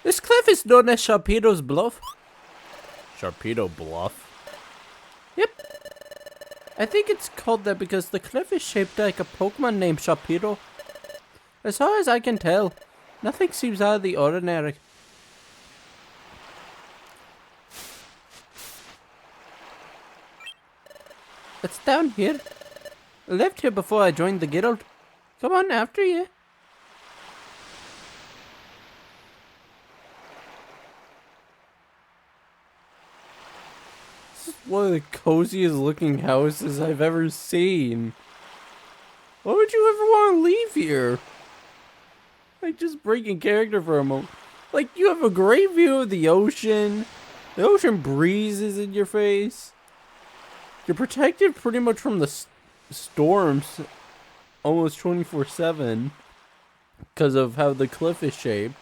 This cliff is known as Sharpedo's Bluff. Sharpedo Bluff? Yep. I think it's called that because the cliff is shaped like a Pokemon named Sharpedo. As far as I can tell, nothing seems out of the ordinary. It's down here. I lived here before I joined the guild. Come on, after you. This is one of the coziest looking houses I've ever seen. Why would you ever want to leave here? Like, just breaking character for a moment. Like, you have a great view of the ocean. The ocean breeze is in your face. You're protected pretty much from the storms almost 24/7 because of how the cliff is shaped.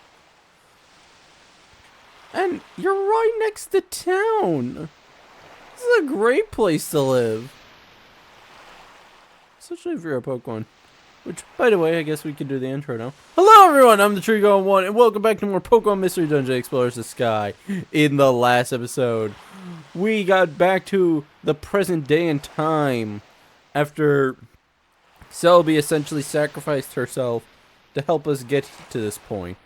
And you're right next to town. This is a great place to live. Especially if you're a Pokemon. Which, by the way, I guess we can do the intro now. Hello everyone, I'm the Trigon1, and welcome back to more Pokemon Mystery Dungeon Explorers the Sky. In the last episode, we got back to the present day and time after Celebi essentially sacrificed herself to help us get to this point.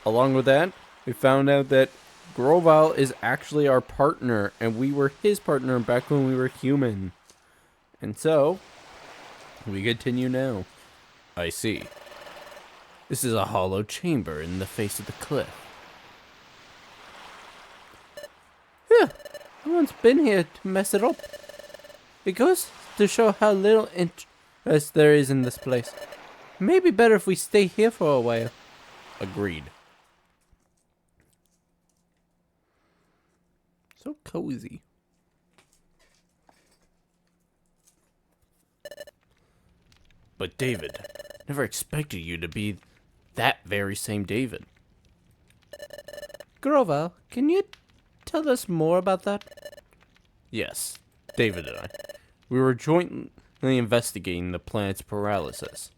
Along with that, we found out that Grovyle is actually our partner, and we were his partner back when we were human. And so, we continue now. I see. This is a hollow chamber in the face of the cliff. Yeah, no one's been here to mess it up. It goes to show how little interest there is in this place. Maybe better if we stay here for a while. Agreed. So cozy. But David, never expected you to be that very same David. Grovyle, can you tell us more about that? Yes, David and I. We were jointly investigating the planet's paralysis.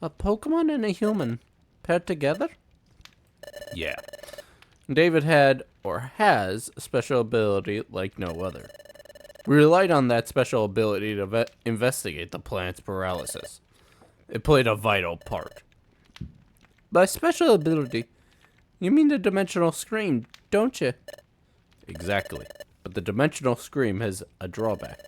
A Pokemon and a human paired together? Yeah. David had, or has, a special ability like no other. We relied on that special ability to investigate the planet's paralysis. It played a vital part. By special ability, you mean the Dimensional Scream, don't you? Exactly. But the Dimensional Scream has a drawback.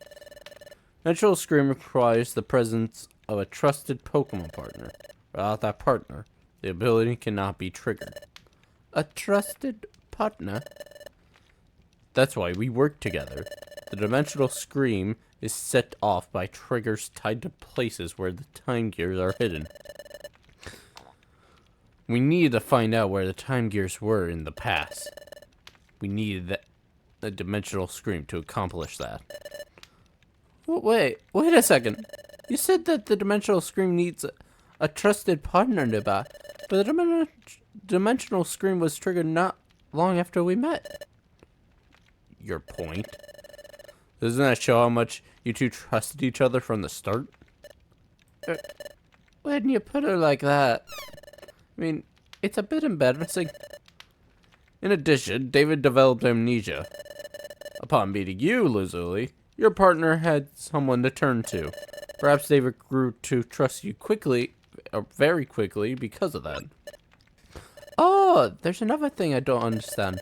Dimensional Scream requires the presence of a trusted Pokemon partner. Without that partner, the ability cannot be triggered. A trusted partner? That's why we work together. The Dimensional Scream is set off by triggers tied to places where the time gears are hidden. We needed to find out where the time gears were in the past. We needed the Dimensional Scream to accomplish that. Wait a second. You said that the Dimensional Scream needs a trusted partner nearby, but the Dimensional Scream was triggered not long after we met. Your point? Doesn't that show how much you two trusted each other from the start? When you put it like that, I mean, it's a bit embarrassing. In addition, David developed amnesia. Upon meeting you, Lazuli, your partner had someone to turn to. Perhaps David grew to trust you quickly, or very quickly, because of that. Oh, there's another thing I don't understand.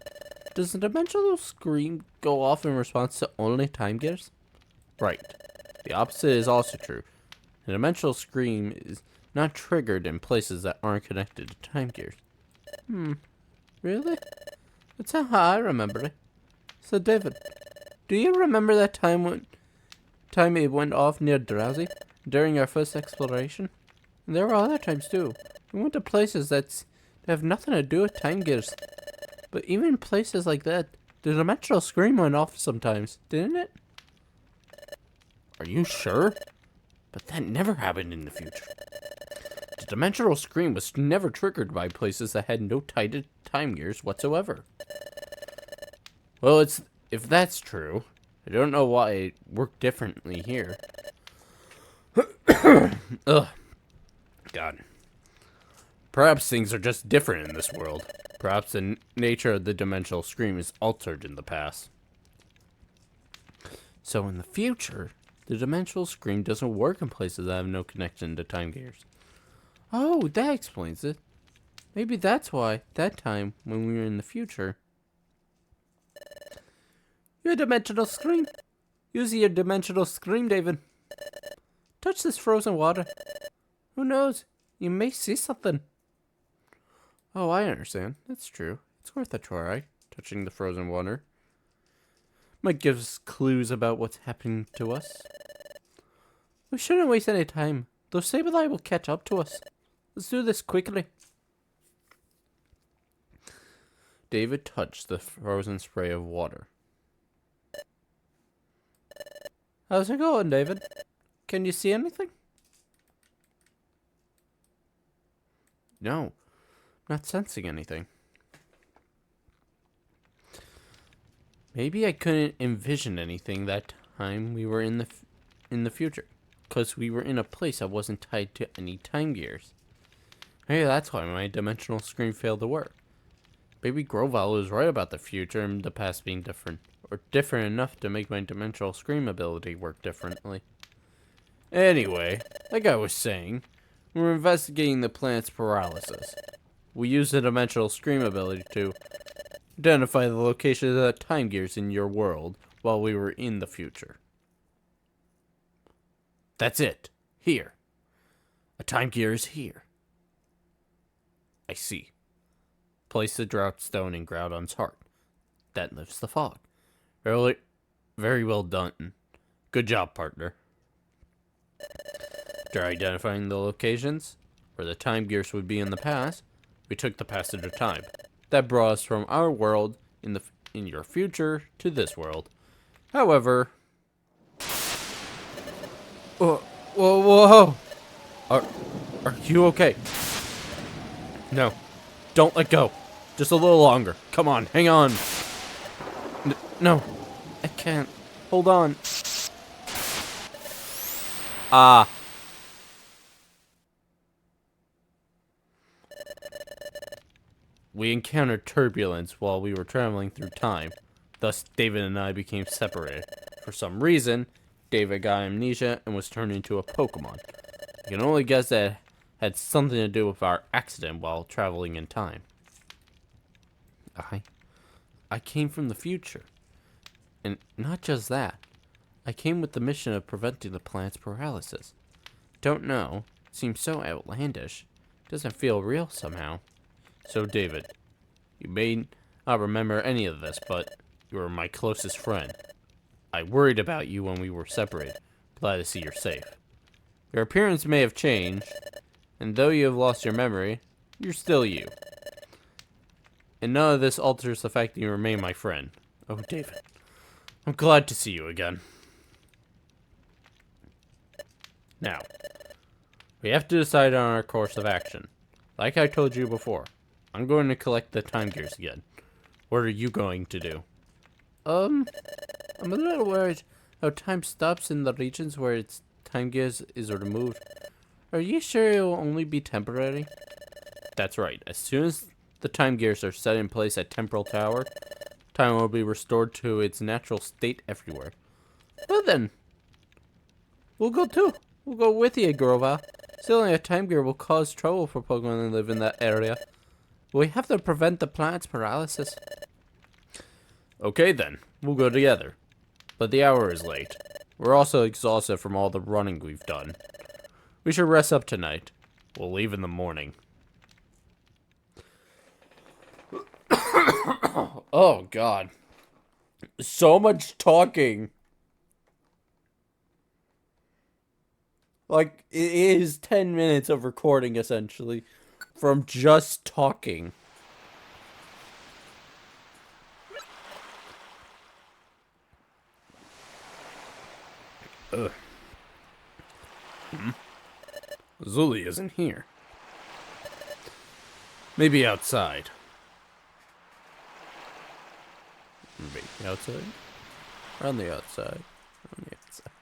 Does the Dimensional Scream go off in response to only time gears? Right. The opposite is also true. The Dimensional Scream is not triggered in places that aren't connected to time gears. Really? That's how I remember it. So, David, do you remember that time it went off near Drowsy during our first exploration? And there were other times too. We went to places that have nothing to do with time gears. But even in places like that, the Dimensional Scream went off sometimes, didn't it? Are you sure? But that never happened in the future. The Dimensional Scream was never triggered by places that had no tied time gears whatsoever. Well, if that's true, I don't know why it worked differently here. Ugh. God. Perhaps things are just different in this world. Perhaps the nature of the dimensional scream is altered in the past. So in the future, the dimensional scream doesn't work in places that have no connection to time gears. Oh, that explains it. Maybe that's why, that time, when we were in the future. Your dimensional scream. Use your dimensional scream, David. Touch this frozen water. Who knows? You may see something. Oh, I understand. That's true. It's worth a try, touching the frozen water. Might give us clues about what's happening to us. We shouldn't waste any time. Those Sableye will catch up to us. Let's do this quickly. David touched the frozen spray of water. How's it going, David? Can you see anything? No, not sensing anything. Maybe I couldn't envision anything that time we were in the future, because we were in a place that wasn't tied to any time gears. Maybe that's why my dimensional screen failed to work. Maybe Grovyle was right about the future and the past being different, or different enough to make my dimensional scream ability work differently. Anyway, like I was saying, we're investigating the planet's paralysis. We use the dimensional scream ability to identify the location of the time gears in your world while we were in the future. That's it. Here. A time gear is here. I see. Place the drought stone in Groudon's heart. That lifts the fog. Very well done. Good job, partner. After identifying the locations where the time gears would be in the past, we took the passage of time. That brought us from our world in your future to this world. However, whoa! Are you okay? No, don't let go. Just a little longer. Come on, hang on. No, I can't. Hold on. Ah. We encountered turbulence while we were traveling through time. Thus, David and I became separated. For some reason, David got amnesia and was turned into a Pokemon. I can only guess that it had something to do with our accident while traveling in time. I came from the future. And not just that. I came with the mission of preventing the planet's paralysis. Don't know. It seems so outlandish. Doesn't feel real somehow. So, David, you may not remember any of this, but you were my closest friend. I worried about you when we were separated. Glad to see you're safe. Your appearance may have changed, and though you have lost your memory, you're still you. And none of this alters the fact that you remain my friend. Oh, David, I'm glad to see you again. Now, we have to decide on our course of action. Like I told you before, I'm going to collect the time gears again. What are you going to do? I'm a little worried how time stops in the regions where its time gears is removed. Are you sure it will only be temporary? That's right. As soon as the time gears are set in place at Temporal Tower, time will be restored to its natural state everywhere. Well then, we'll go too. We'll go with you, Grovyle. Stealing a time gear will cause trouble for Pokemon that live in that area. We have to prevent the planet's paralysis. Okay then, we'll go together. But the hour is late. We're also exhausted from all the running we've done. We should rest up tonight. We'll leave in the morning. Oh god. So much talking. Like, it is 10 minutes of recording, essentially, from just talking. Ugh. Zully isn't here. Maybe outside. Maybe outside? On the outside. On the outside.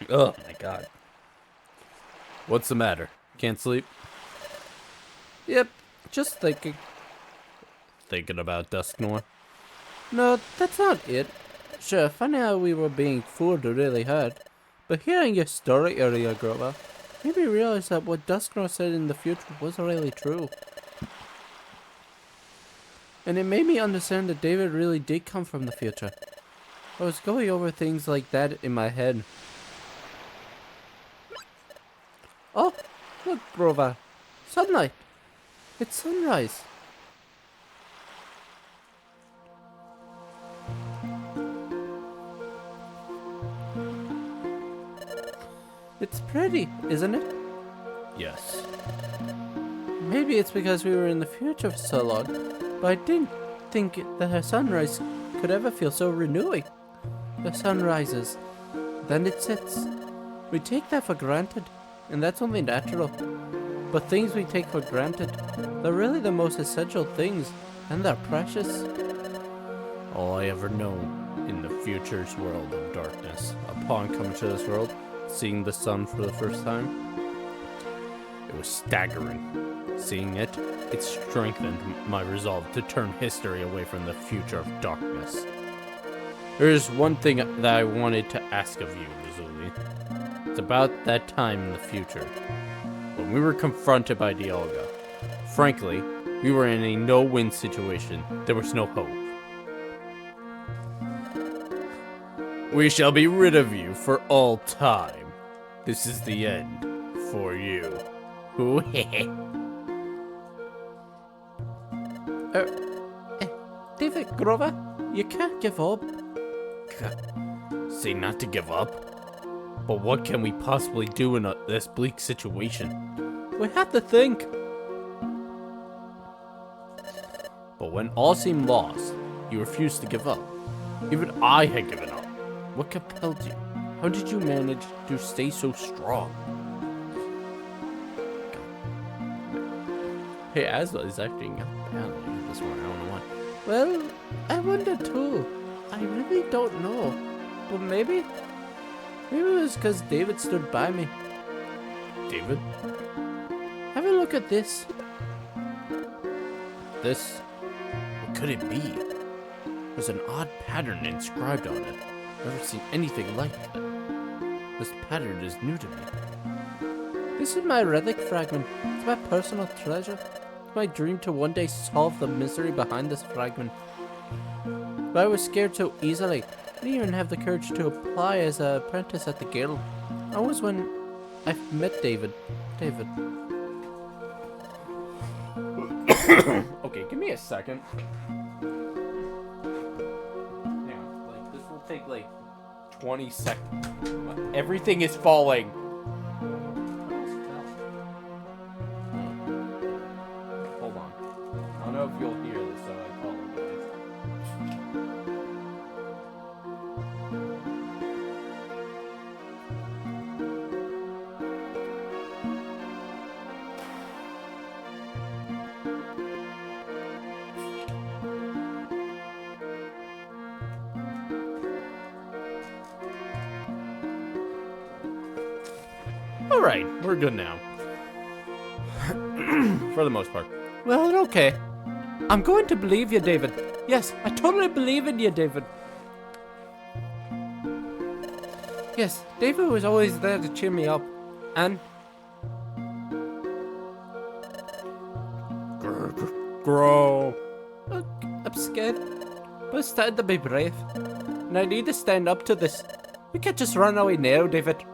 Oh my god. What's the matter? Can't sleep? Yep, just thinking. Thinking about Dusknoir? No, that's not it. Sure, funny how we were being fooled really hard. But hearing your story earlier, Grover, made me realize that what Dusknoir said in the future was really true. And it made me understand that David really did come from the future. I was going over things like that in my head. Oh, look, Grover. Sunlight. It's sunrise. It's pretty, isn't it? Yes. Maybe it's because we were in the future for so long, but I didn't think that a sunrise could ever feel so renewing. The sun rises, then it sets. We take that for granted, and that's only natural. But things we take for granted, they're really the most essential things, and they're precious. All I ever know in the future's world of darkness, upon coming to this world, seeing the sun for the first time, it was staggering. Seeing it, it strengthened my resolve to turn history away from the future of darkness. There's one thing that I wanted to ask of you, Lazuli. It's about that time in the future, when we were confronted by Dialga. Frankly, we were in a no-win situation. There was no hope. We shall be rid of you for all time. This is the end for you. David Grover, you can't give up. Say not to give up. But what can we possibly do in this bleak situation? We have to think. But when all seemed lost, you refused to give up. Even I had given up. What compelled you? How did you manage to stay so strong? Hey, Asla is acting badly this morning. I don't know why. Well, I wonder too. I really don't know. But maybe it was because David stood by me. David? Have a look at this. This? What could it be? There's an odd pattern inscribed on it. Never seen anything like it. This pattern is new to me. This is my relic fragment. It's my personal treasure. It's my dream to one day solve the mystery behind this fragment. But I was scared so easily. I didn't even have the courage to apply as an apprentice at the guild. That was when I met David. Okay, give me a second. This will take like 20 seconds. Everything is falling. Hold on. I don't know if you'll hear this, so I apologize. Alright, we're good now. For the most part. Well, okay. I'm going to believe you, David. Yes, I totally believe in you, David. Yes, David was always there to cheer me up. And... Grow. Look, I'm scared. But it's time to be brave. And I need to stand up to this. We can't just run away now, David.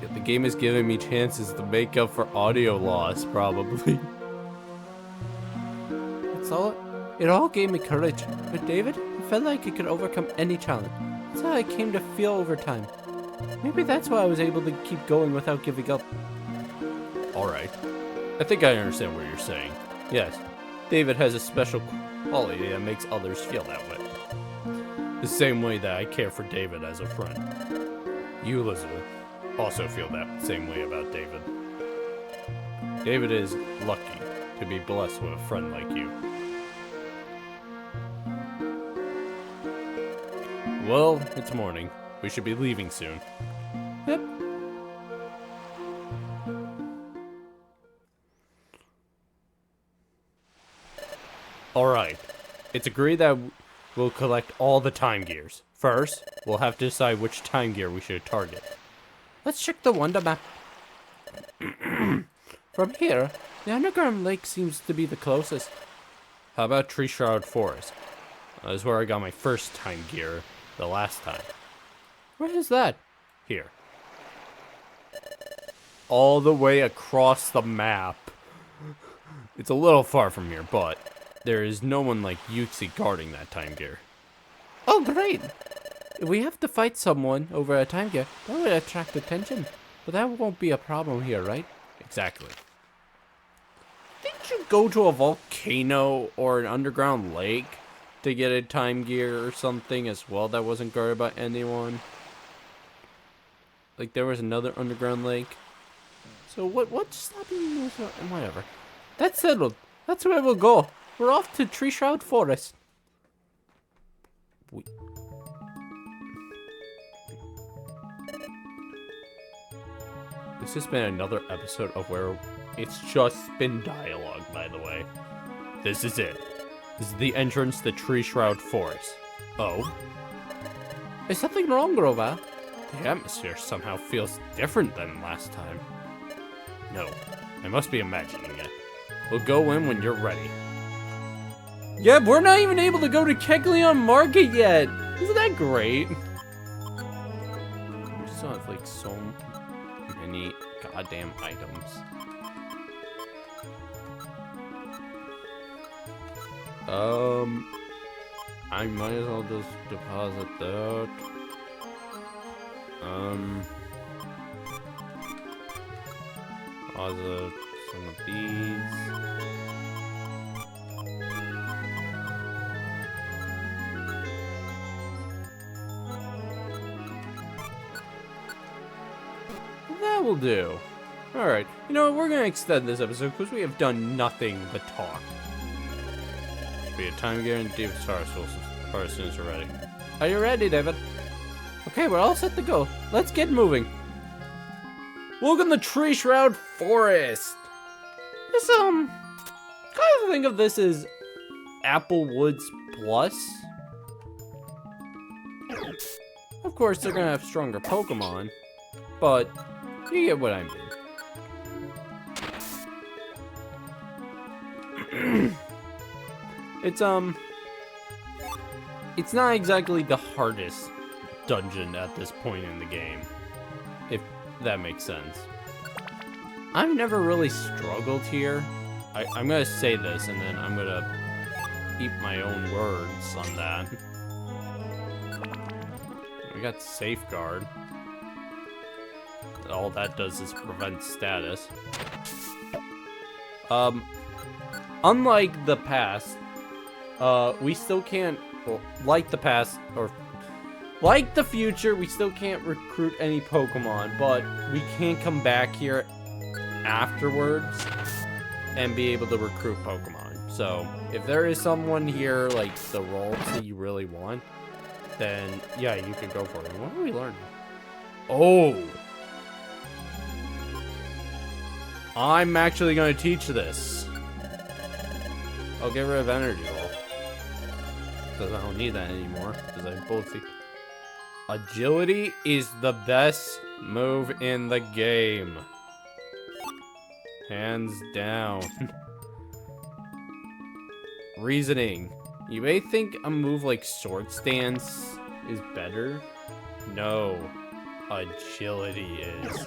The game is giving me chances to make up for audio loss, probably. It all gave me courage. With David, I felt like I could overcome any challenge. That's how I came to feel over time. Maybe that's why I was able to keep going without giving up. Alright. I think I understand what you're saying. Yes, David has a special quality that makes others feel that way. The same way that I care for David as a friend. You, Elizabeth, also feel that same way about David. David is lucky to be blessed with a friend like you. Well, it's morning. We should be leaving soon. Yep, Alright. It's agreed that we'll collect all the time gears. First, we'll have to decide which time gear we should target. Let's check the Wonder Map. From here, the underground lake seems to be the closest. How about Tree Shroud Forest? That is where I got my first time gear the last time. Where is that? Here. All the way across the map. It's a little far from here, but there is no one like Yuxi guarding that time gear. Oh, great! If we have to fight someone over a time gear, that would attract attention. But that won't be a problem here, right? Exactly. Didn't you go to a volcano or an underground lake to get a time gear or something as well that wasn't guarded by anyone? Like there was another underground lake. So what's stopping you? Whatever. That's settled. That's where we'll go. We're off to Tree Shroud Forest. This has been another episode of where it's just been dialogue, by the way. This is it. This is the entrance to Tree Shroud Forest. Oh? Is something wrong, Grover? The atmosphere somehow feels different than last time. No, I must be imagining it. We'll go in when you're ready. Yeah, we're not even able to go to Kecleon Market yet. Isn't that great? We still have like so many goddamn items. I might as well just deposit that. Deposit some of these. That will do. Alright, you know what, we're gonna extend this episode because we have done nothing but talk. Be a time guarantee of star sources as soon as you're ready. Are you ready, David? Okay, we're all set to go. Let's get moving. Welcome to Tree Shroud Forest. This, kind of think of this as Apple Woods Plus. Of course, they're gonna have stronger Pokemon, but you get what I mean. It's not exactly the hardest dungeon at this point in the game, if that makes sense. I've never really struggled here. I'm gonna say this and then I'm gonna eat my own words on that. We got Safeguard. All that does is prevent status. Unlike the past, we still can't, well, like the past, or like the future, we still can't recruit any Pokemon, but we can come back here afterwards and be able to recruit Pokemon. So, if there is someone here, like, the roles that you really want, then, yeah, you can go for it. What are we learning? Oh! I'm actually going to teach this. I'll get rid of Energy Ball. Because I don't need that anymore. Because I both see. Agility is the best move in the game. Hands down. Reasoning. You may think a move like Sword Stance is better. No. Agility is.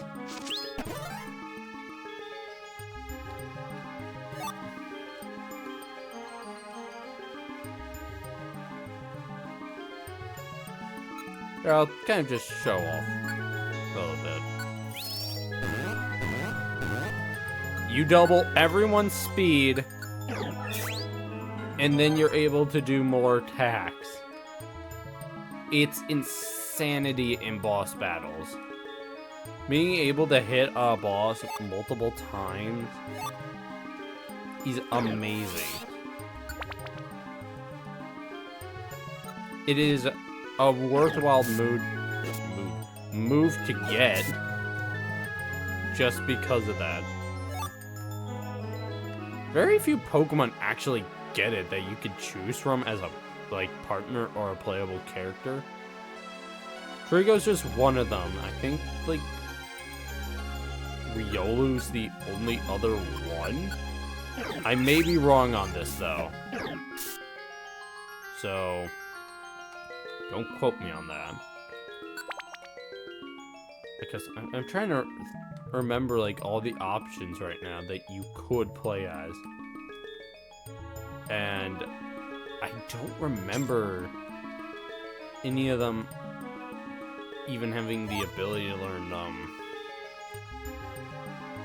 Here, I'll kind of just show off a little bit. You double everyone's speed, and then you're able to do more attacks. It's insanity in boss battles. Being able to hit a boss multiple times is amazing. It is a worthwhile move to get just because of that. Very few Pokemon actually get it that you could choose from as a like partner or a playable character. Trigo's just one of them. I think like Riolu's the only other one. I may be wrong on this though, so don't quote me on that. Because I'm trying to remember like all the options right now that you could play as. And I don't remember any of them even having the ability to learn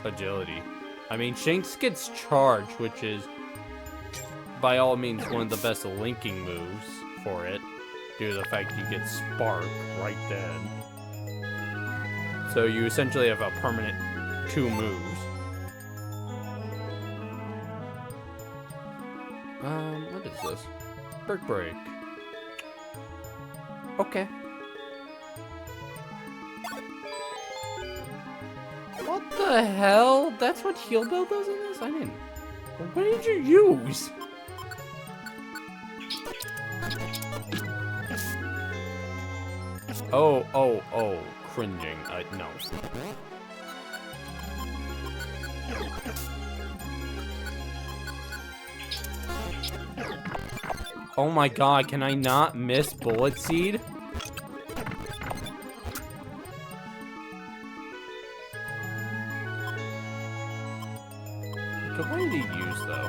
agility. I mean, Shanks gets charge, which is by all means one of the best linking moves for it, due to the fact you get Spark right then. So you essentially have a permanent 2 moves. What is this? Brick Break. Okay. What the hell? That's what Heal Bell does in this? I didn't. What did you use? Oh. Cringing. No. Oh my god, can I not miss Bullet Seed? What did he use, though?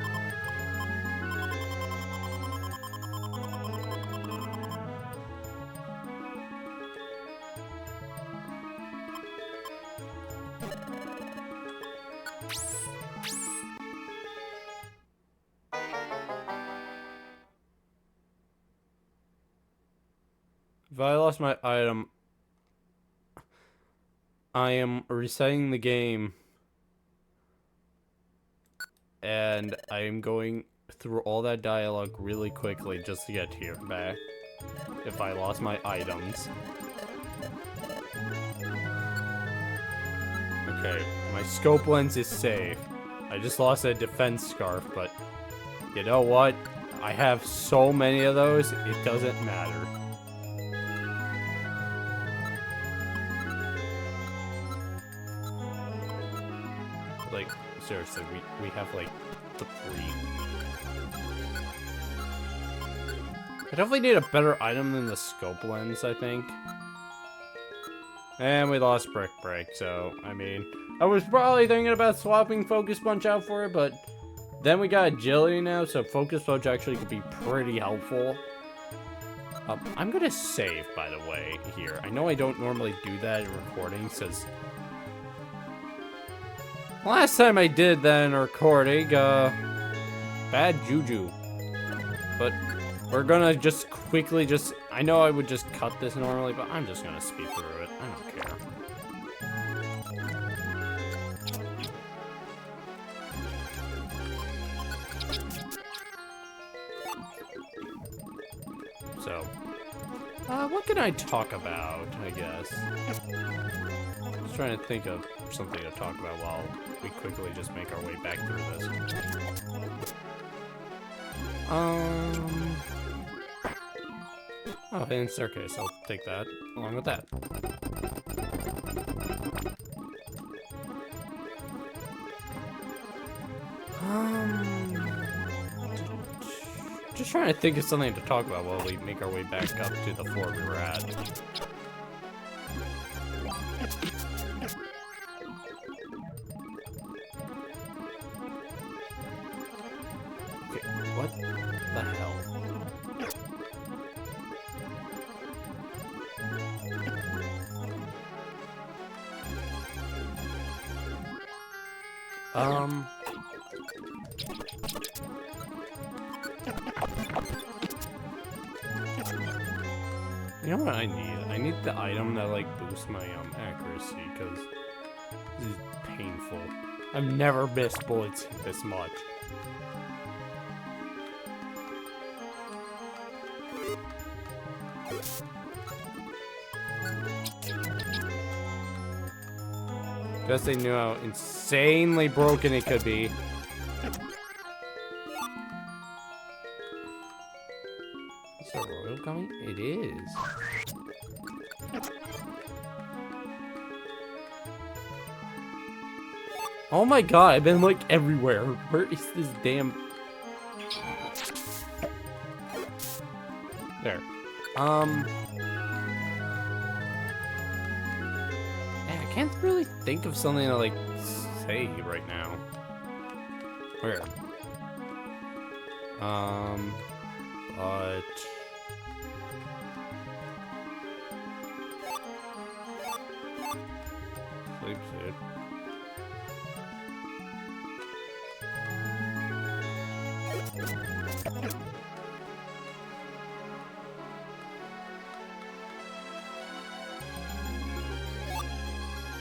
If I lost my item, I am resetting the game. And I am going through all that dialogue really quickly just to get here back. If I lost my items. Okay, my scope lens is safe. I just lost a defense scarf, but you know what? I have so many of those, it doesn't matter. Like, seriously, we have like the 3. I definitely need a better item than the scope lens, I think. And we lost Brick Break, so, I mean, I was probably thinking about swapping Focus Punch out for it, but then we got Agility now, so Focus Punch actually could be pretty helpful. I'm gonna save, by the way, here. I know I don't normally do that in recordings, because last time I did that in a recording, bad juju. But we're gonna just quickly I know I would just cut this normally, but I'm just gonna speed through it. I don't care. So, what can I talk about, I guess? Just trying to think of something to talk about while we quickly just make our way back through this. Oh, hidden staircase. I'll take that along with that. Just trying to think of something to talk about while we make our way back up to the floor we were at. Okay, what the hell? You know what I need? I need the item that like boosts my accuracy, because this is painful. I've never missed bullets this much. Guess they knew how insanely broken it could be. gummy? It is. Oh my god, I've been like everywhere. Where is this damn... There. Yeah, I can't really think of something to like say right now. Where? But... Sleep suit.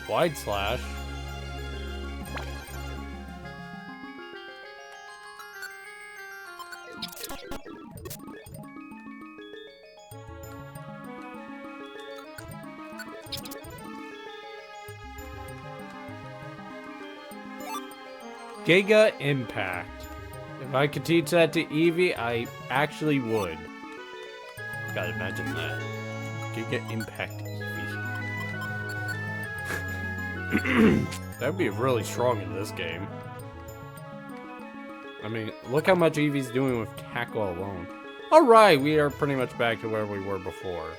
Wide slash. Giga Impact. If I could teach that to Eevee, I actually would. Gotta imagine that. Giga Impact Eevee. That'd be really strong in this game. I mean, look how much Eevee's doing with Tackle alone. Alright, we are pretty much back to where we were before.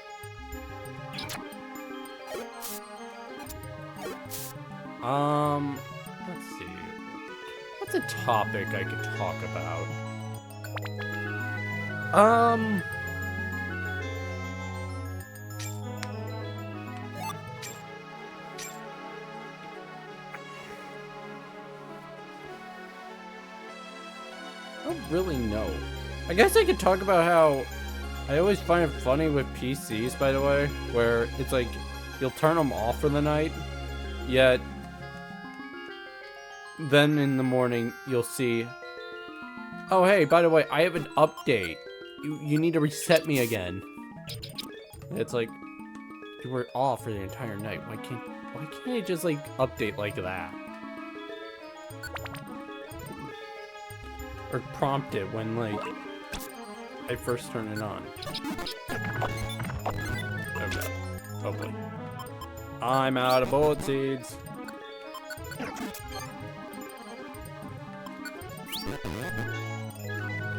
Let's see. What's a topic I could talk about? I don't really know. I guess I could talk about how I always find it funny with PCs, by the way, where it's like you'll turn them off for the night, yet then in the morning you'll see, oh hey, by the way, I have an update. You need to reset me again. It's like you were off for the entire night. Why can't it just like update like that? Or prompt it when like I first turn it on. Okay. Hopefully. I'm out of bullet seeds.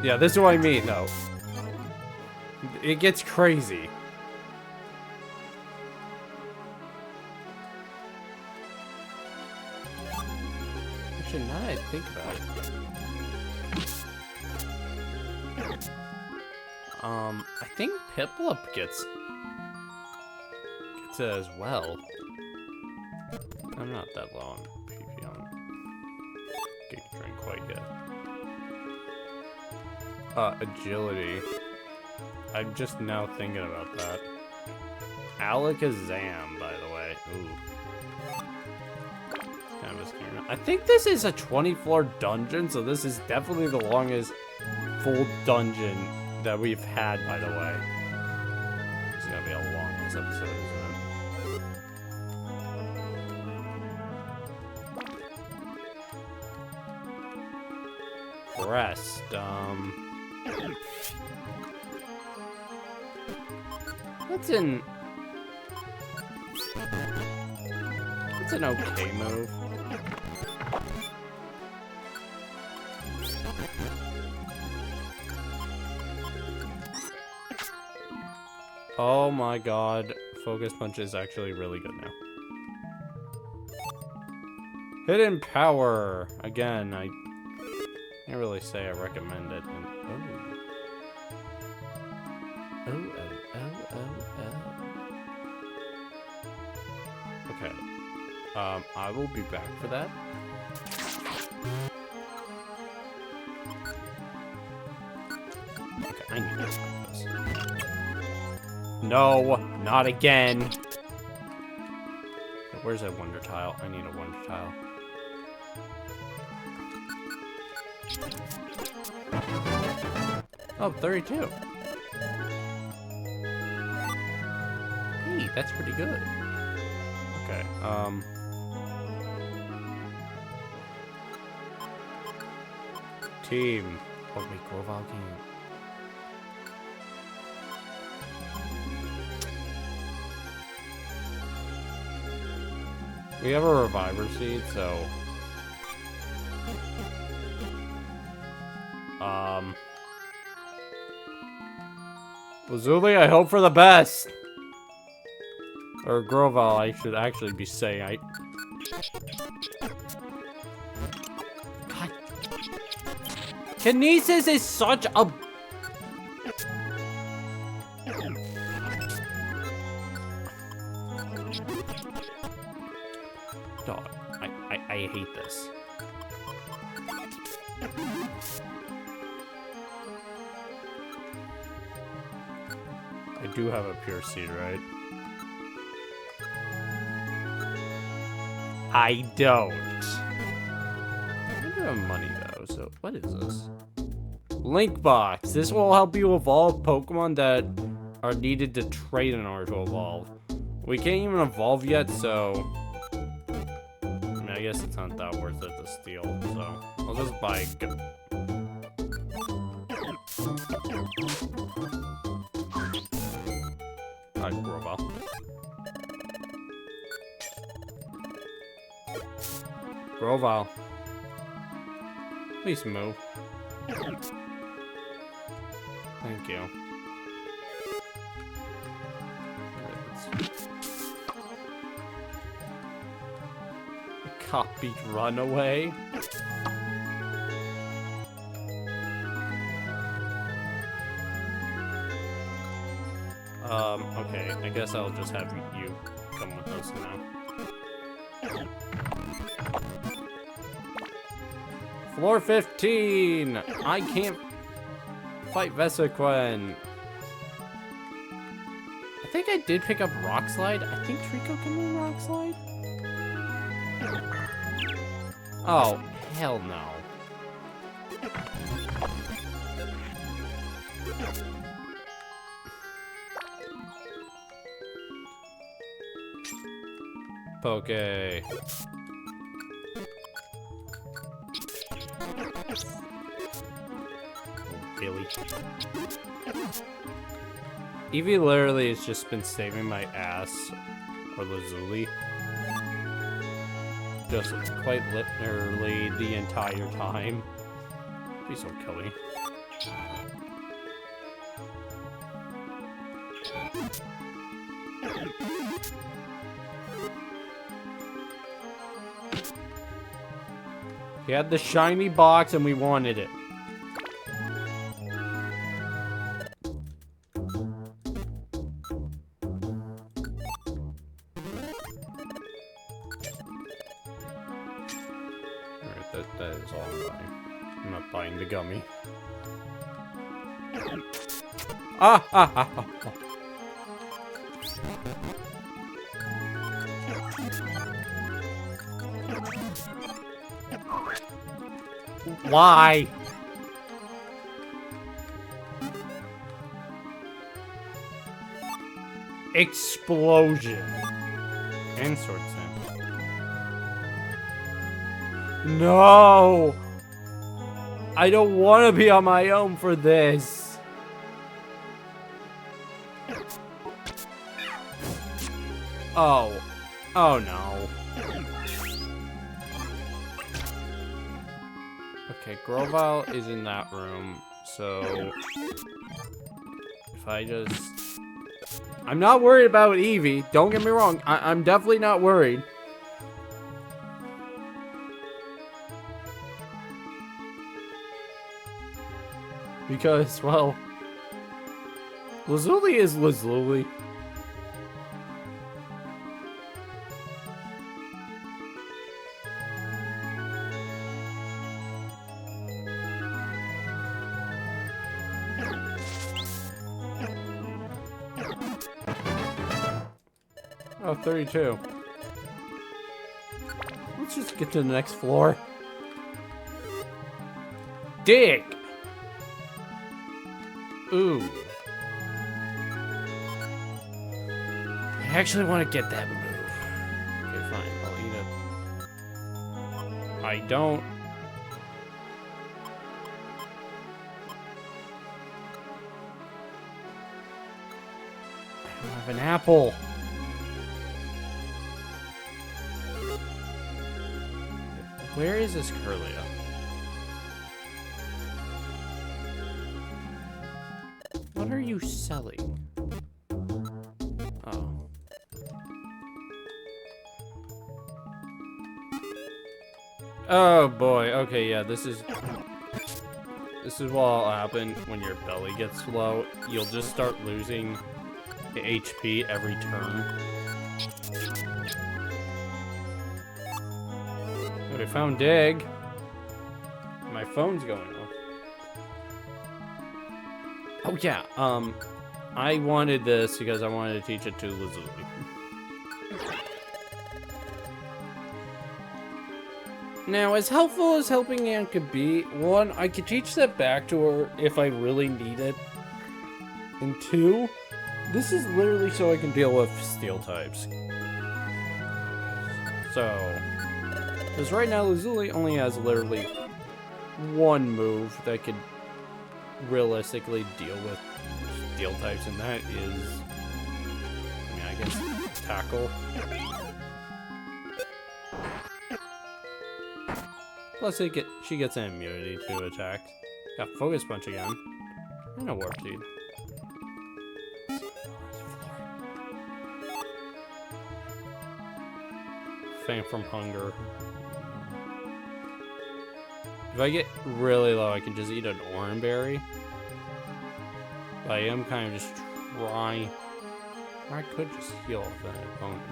Yeah, this is what I mean, though. It gets crazy. Actually, now that I think about it. I think Piplup gets it as well. I'm not that low on PP on Giga Drain quite yet. Agility. I'm just now thinking about that. Alakazam, by the way. Ooh. Kind of a scary. I think this is a 20-floor dungeon, so this is definitely the longest full dungeon that we've had, by the way. This is gonna be a long ass episode, isn't it? Rest, That's an okay move. Oh my god, Focus Punch is actually really good now. Hidden Power! Again, I can't really say I recommend it. And, okay. I will be back for that. Okay, I need to stop this. No, not again. Where's that Wonder Tile? I need a Wonder Tile. Oh, 32. Hey, that's pretty good. Okay, Team. Help me grow Volcano. We have a reviver seed, so... Lazuli, I hope for the best! Or Groval, I should actually be saying. God. Kinesis is such a... Dog, I hate this. I do have a pure seed, right? I don't. I do have money though, so what is this? Link box. This will help you evolve Pokemon that are needed to trade in order to evolve. We can't even evolve yet, so I mean, I guess it's not that worth it to steal. So I'll just buy. Alright, Groval. Groval. Please move. Thank you. Copied runaway. Okay, I guess I'll just have you come with us now. Floor 15! I can't fight Vesequin. I think I did pick up Rock Slide. I think Trico can move Rock Slide. Oh, hell no. Poke. Really? Eevee literally has just been saving my ass for Lazuli. Just quite literally the entire time. Please don't kill me. He had the shiny box and we wanted it. Alright, that is all I'm buying. I'm not buying the gummy. Ah! Why? Explosion. And Sword Sand. No! I don't want to be on my own for this. Oh. Oh no. Okay, Grovyle is in that room, so if I just... I'm not worried about Eevee, don't get me wrong, I'm definitely not worried. Because, well, Lazuli is Lazuli. Oh, 32. Let's just get to the next floor. Dig! Ooh. I actually want to get that move. Okay, fine. I'll eat it. I don't. I don't have an apple. Where is this Curlia? What are you selling? Oh. Oh boy. Okay, yeah, this is what'll happen when your belly gets low. You'll just start losing the HP every turn. But I found Dig. My phone's going off. Oh yeah, I wanted this because I wanted to teach it to Lazuli. Now, as helpful as helping Anne could be, one, I could teach that back to her if I really need it. And two, this is literally so I can deal with steel types. So, because right now Lazuli only has literally one move that could realistically deal with steel types, and that is, I guess, Tackle. Plus, she gets an immunity to attacks. Got Focus Punch again. And a Warp Seed. Faint from Hunger. If I get really low, I can just eat an Oran Berry. But I am kind of just trying. I could just heal the opponent.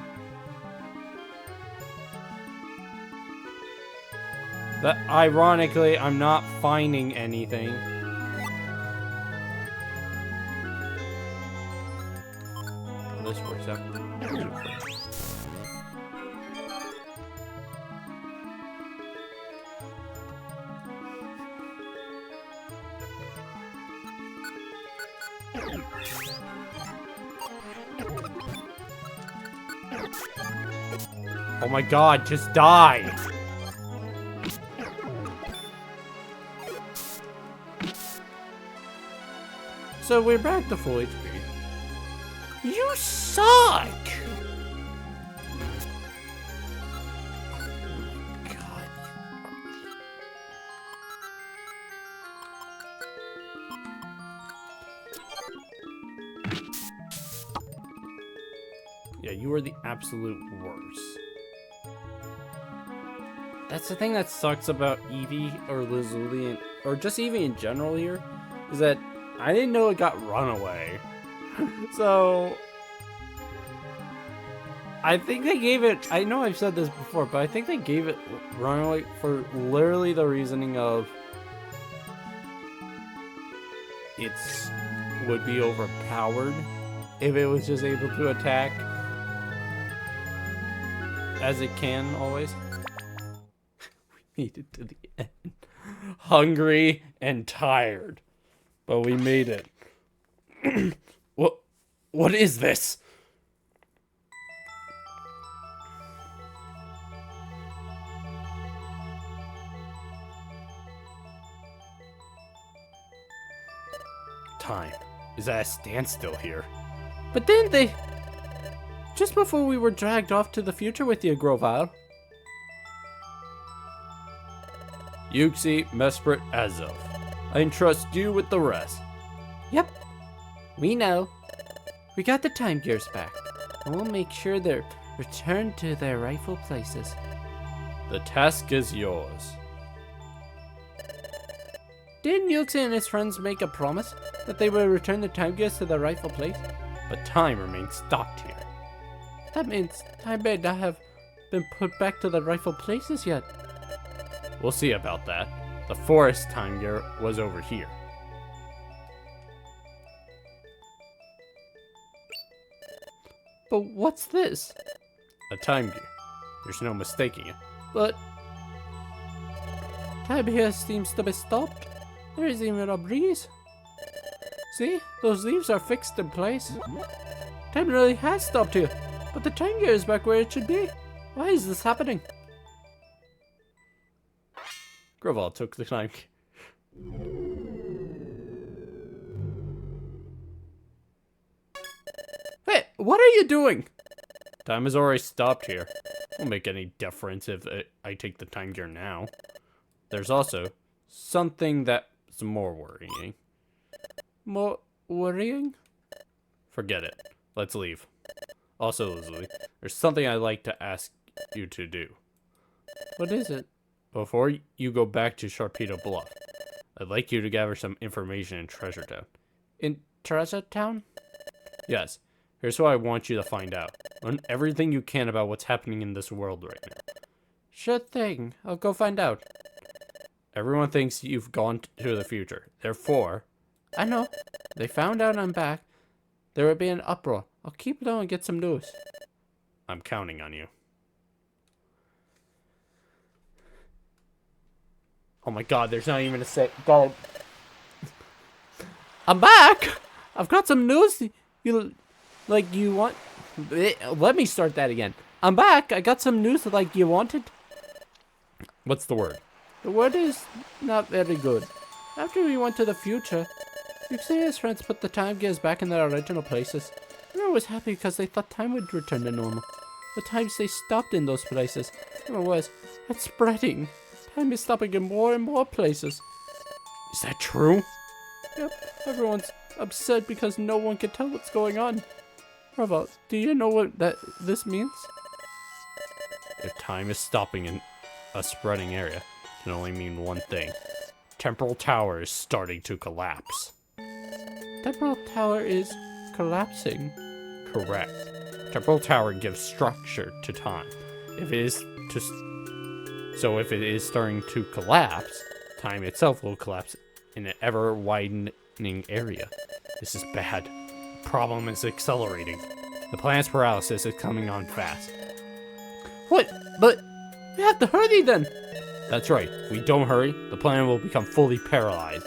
But ironically, I'm not finding anything. Oh, this works out. Oh my god, just die! So we're back to full HP. You suck! God. Yeah, you are the absolute worst. That's the thing that sucks about Eevee or Lazuli, or just Eevee in general here, is that I didn't know it got Runaway. So I think they gave it, I know I've said this before, but I think they gave it Runaway for literally the reasoning of it would be overpowered if it was just able to attack as it can always. We made it to the end. Hungry and tired. But we made it. What is this? Time is at a standstill here. But didn't they? Just before we were dragged off to the future with you, Grovyle. Uxie, Mesprit, Azov. I entrust you with the rest. Yep. We know. We got the time gears back. And we'll make sure they're returned to their rightful places. The task is yours. Didn't Uxie and his friends make a promise that they would return the time gears to their rightful place? But time remains stopped here. That means time may not have been put back to the rightful places yet. We'll see about that. The forest time gear was over here. But what's this? A time gear. There's no mistaking it. But time here seems to be stopped. There isn't even a breeze. See? Those leaves are fixed in place. Time really has stopped here. But the time gear is back where it should be. Why is this happening? Grovyle took the time. Hey, what are you doing? Time has already stopped here. Won't make any difference if I take the time gear now. There's also something that's more worrying. More worrying? Forget it. Let's leave. Also, Leslie, there's something I'd like to ask you to do. What is it? Before you go back to Sharpedo Bluff, I'd like you to gather some information in Treasure Town. In Treasure Town? Yes. Here's what I want you to find out. Learn everything you can about what's happening in this world right now. Sure thing. I'll go find out. Everyone thinks you've gone to the future. Therefore, I know. They found out I'm back. There will be an uproar. I'll keep low and get some news. I'm counting on you. Oh my god, there's not even a sec. God. I'm back! I've got some news. You want... Let me start that again. I'm back. I got some news like you wanted. What's the word? The word is not very good. After we went to the future, Yuxi and his friends put the time gears back in their original places. Everyone was happy because they thought time would return to normal. The times they stopped in those places, even worse, it's spreading. Time is stopping in more and more places. Is that true? Yep. Everyone's upset because no one can tell what's going on. Bravo, do you know what this means? If time is stopping in a spreading area, it can only mean one thing. Temporal Tower is starting to collapse. Temporal Tower is collapsing? Correct. Temporal Tower gives structure to time. If it is starting to collapse, time itself will collapse in an ever-widening area. This is bad. The problem is accelerating. The planet's paralysis is coming on fast. What? But we have to hurry then! That's right. If we don't hurry, the planet will become fully paralyzed.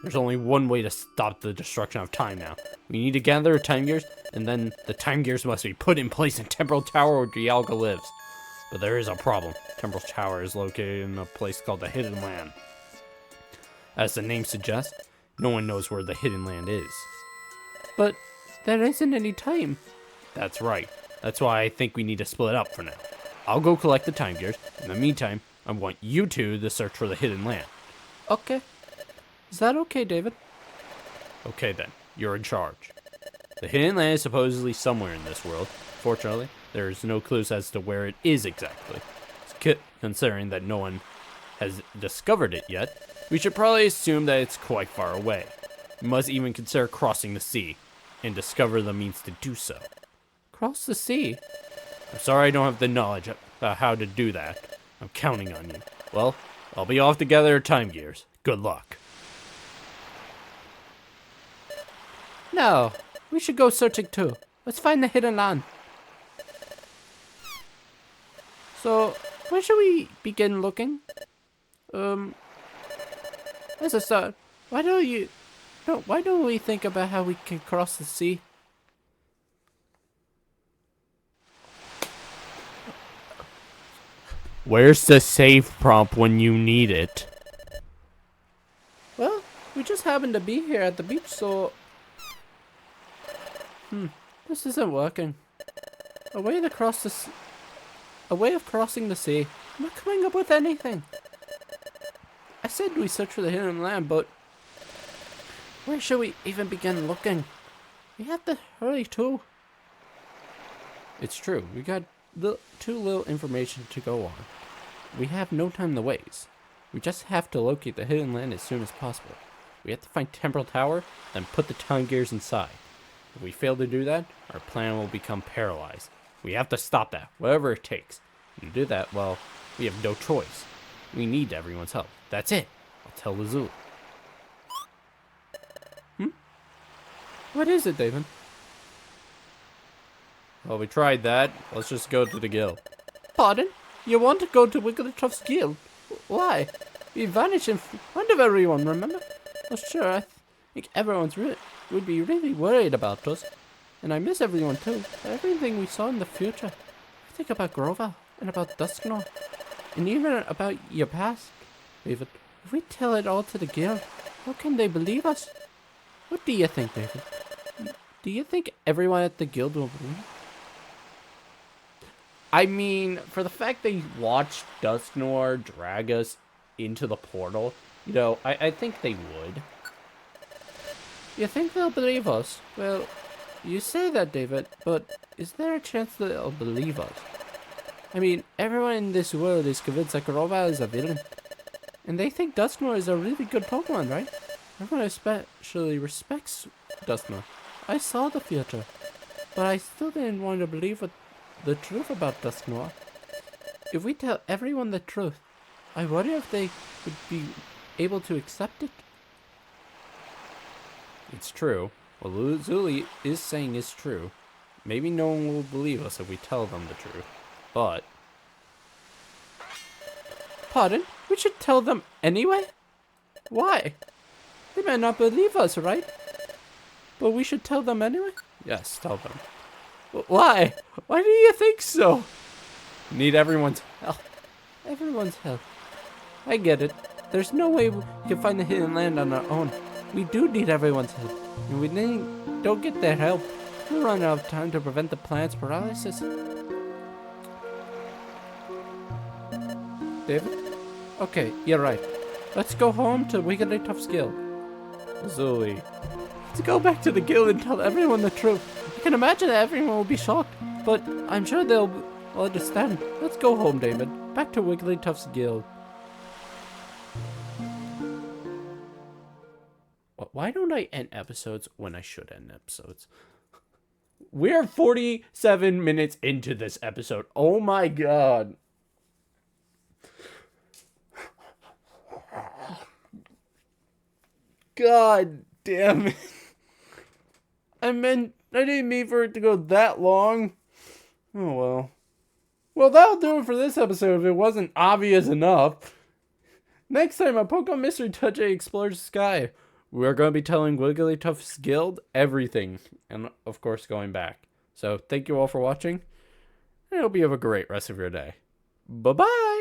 There's only one way to stop the destruction of time now. We need to gather time gears, and then the time gears must be put in place in Temporal Tower where Dialga lives. But there is a problem. Temporal Tower is located in a place called the Hidden Land. As the name suggests, no one knows where the Hidden Land is. But there isn't any time. That's right. That's why I think we need to split up for now. I'll go collect the time gears. In the meantime, I want you two to search for the Hidden Land. Okay. Is that okay, David? Okay then. You're in charge. The Hidden Land is supposedly somewhere in this world. Fortunately, there's no clues as to where it is exactly. Considering that no one has discovered it yet, we should probably assume that it's quite far away. We must even consider crossing the sea, and discover the means to do so. Cross the sea? I'm sorry I don't have the knowledge about how to do that. I'm counting on you. Well, I'll be off to gather time gears. Good luck. No, we should go searching too. Let's find the Hidden Land. So, where should we begin looking? As a start, why don't we think about how we can cross the sea? Where's the save prompt when you need it? Well, we just happened to be here at the beach, so... this isn't working. A way of crossing the sea. I'm not coming up with anything. I said we search for the Hidden Land, but... where should we even begin looking? We have to hurry too. It's true. We got too little information to go on. We have no time to waste. We just have to locate the Hidden Land as soon as possible. We have to find Temporal Tower, then put the time gears inside. If we fail to do that, our plan will become paralyzed. We have to stop that, whatever it takes. And to do that, well, we have no choice. We need everyone's help. That's it. I'll tell Lazuli. What is it, David? Well, we tried that. Let's just go to the guild. Pardon? You want to go to Wigglytuff's guild? Why? We vanished in front of everyone, remember? Oh, sure, I think everyone's would be really worried about us. And I miss everyone too. Everything we saw in the future. I think about Grover, and about Dusknoir, and even about your past, David. If we tell it all to the guild, how can they believe us? What do you think, David? Do you think everyone at the guild will believe? I mean, for the fact they watched Dusknoir drag us into the portal, I think they would. You think they'll believe us? Well, you say that, David, but is there a chance that they'll believe us? I mean, everyone in this world is convinced that Groval is a villain. And they think Dusknoir is a really good Pokemon, right? Everyone especially respects Dusknoir. I saw the future, but I still didn't want to believe the truth about Dusknoir. If we tell everyone the truth, I wonder if they would be able to accept it. It's true. What Zuli is saying is true. Maybe no one will believe us if we tell them the truth. But... Pardon? We should tell them anyway? Why? They might not believe us, right? But we should tell them anyway? Yes, tell them. Why? Why do you think so? Need everyone's help. Everyone's help. I get it. There's no way we can find the hidden land on our own. We do need everyone's help. And we don't get their help, we'll run out of time to prevent the plant's paralysis. David? Okay, you're right. Let's go home to Wigglytuff's guild. Zuli. Let's go back to the guild and tell everyone the truth. I can imagine that everyone will be shocked, but I'm sure they'll understand. Let's go home, David. Back to Wigglytuff's guild. Why don't I end episodes when I should end episodes? We're 47 minutes into this episode. Oh my god. God damn it. I didn't mean for it to go that long. Oh well. Well, that'll do it for this episode if it wasn't obvious enough. Next time on Pokemon Mystery Touch explores the sky, we're going to be telling Wigglytuff's guild everything. And, of course, going back. So, thank you all for watching. And I hope you have a great rest of your day. Bye-bye!